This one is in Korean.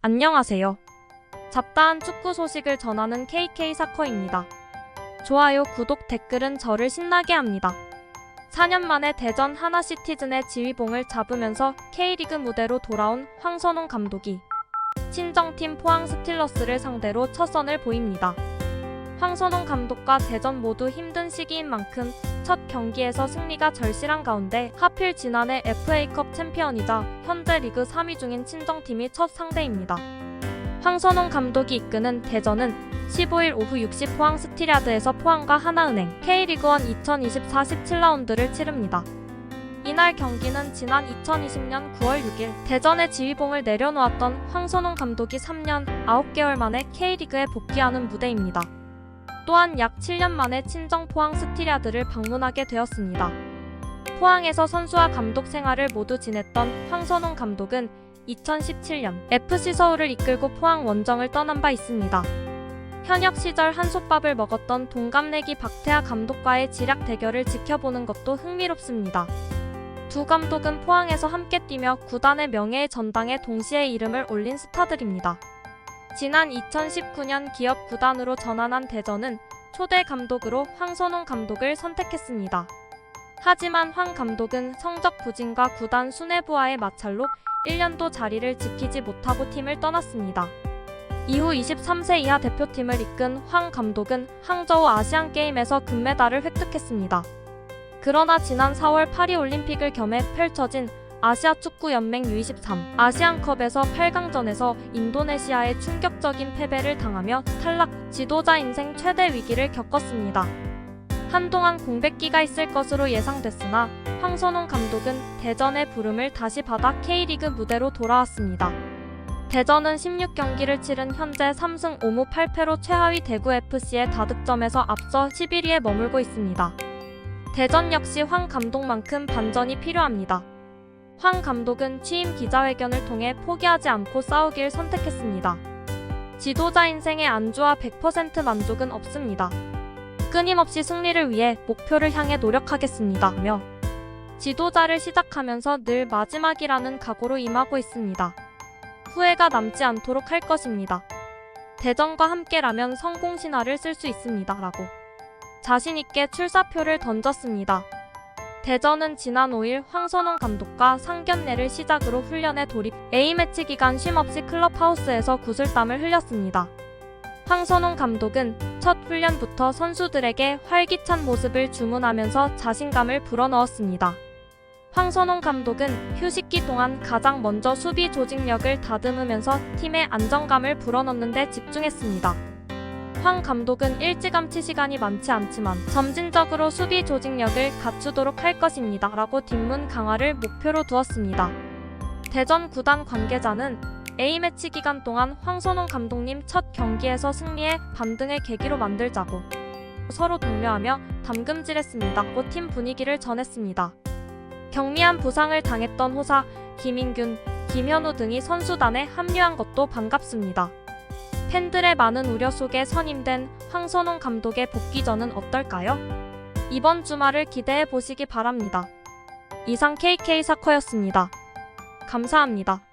안녕하세요. 잡다한 축구 소식을 전하는 KK사커입니다. 좋아요, 구독, 댓글은 저를 신나게 합니다. 4년 만에 대전 하나시티즌의 지휘봉을 잡으면서 K리그 무대로 돌아온 황선홍 감독이 친정팀 포항 스틸러스를 상대로 첫 선을 보입니다. 황선홍 감독과 대전 모두 힘든 시기인 만큼 첫 경기에서 승리가 절실한 가운데 하필 지난해 FA컵 챔피언이자 현재 리그 3위 중인 친정팀이 첫 상대입니다. 황선홍 감독이 이끄는 대전은 15일 오후 6시 포항 스틸야드에서 포항과 하나은행 K리그1 2024 17라운드를 치릅니다. 이날 경기는 지난 2020년 9월 6일 대전의 지휘봉을 내려놓았던 황선홍 감독이 3년 9개월 만에 K리그에 복귀하는 무대입니다. 또한 약 7년 만에 친정 포항 스틸야드를 방문하게 되었습니다. 포항에서 선수와 감독 생활을 모두 지냈던 황선홍 감독은 2017년 FC 서울을 이끌고 포항 원정을 떠난 바 있습니다. 현역 시절 한솥밥을 먹었던 동갑내기 박태하 감독과의 지략 대결을 지켜보는 것도 흥미롭습니다. 두 감독은 포항에서 함께 뛰며 구단의 명예의 전당에 동시에 이름을 올린 스타들입니다. 지난 2019년 기업 구단으로 전환한 대전은 초대 감독으로 황선홍 감독을 선택했습니다. 하지만 황 감독은 성적 부진과 구단 수뇌부와의 마찰로 1년도 자리를 지키지 못하고 팀을 떠났습니다. 이후 23세 이하 대표팀을 이끈 황 감독은 항저우 아시안게임에서 금메달을 획득했습니다. 그러나 지난 4월 파리올림픽을 겸해 펼쳐진 아시아축구연맹 U23 아시안컵에서 8강전에서 인도네시아에 충격적인 패배를 당하며 탈락, 지도자 인생 최대 위기를 겪었습니다. 한동안 공백기가 있을 것으로 예상됐으나 황선홍 감독은 대전의 부름을 다시 받아 K리그 무대로 돌아왔습니다. 대전은 16경기를 치른 현재 3승 5무 8패로 최하위 대구FC의 다득점에서 앞서 11위에 머물고 있습니다. 대전 역시 황 감독만큼 반전이 필요합니다. 황 감독은 취임 기자회견을 통해 포기하지 않고 싸우길 선택했습니다. 지도자 인생의 안주와 100% 만족은 없습니다. 끊임없이 승리를 위해 목표를 향해 노력하겠습니다며 지도자를 시작하면서 늘 마지막이라는 각오로 임하고 있습니다. 후회가 남지 않도록 할 것입니다. 대전과 함께라면 성공 신화를 쓸 수 있습니다. 라고 자신있게 출사표를 던졌습니다. 대전은 지난 5일 황선홍 감독과 상견례를 시작으로 훈련에 돌입, A매치 기간 쉼없이 클럽하우스에서 구슬땀을 흘렸습니다. 황선홍 감독은 첫 훈련부터 선수들에게 활기찬 모습을 주문하면서 자신감을 불어넣었습니다. 황선홍 감독은 휴식기 동안 가장 먼저 수비 조직력을 다듬으면서 팀의 안정감을 불어넣는 데 집중했습니다. 황 감독은 일찌감치 시간이 많지 않지만 점진적으로 수비 조직력을 갖추도록 할 것입니다. 라고 뒷문 강화를 목표로 두었습니다. 대전 구단 관계자는 A매치 기간 동안 황선홍 감독님 첫 경기에서 승리해 반등의 계기로 만들자고 서로 독려하며 담금질했습니다.고 팀 분위기를 전했습니다. 경미한 부상을 당했던 호사, 김인균, 김현우 등이 선수단에 합류한 것도 반갑습니다. 팬들의 많은 우려 속에 선임된 황선홍 감독의 복귀전은 어떨까요? 이번 주말을 기대해 보시기 바랍니다. 이상 KK사커였습니다. 감사합니다.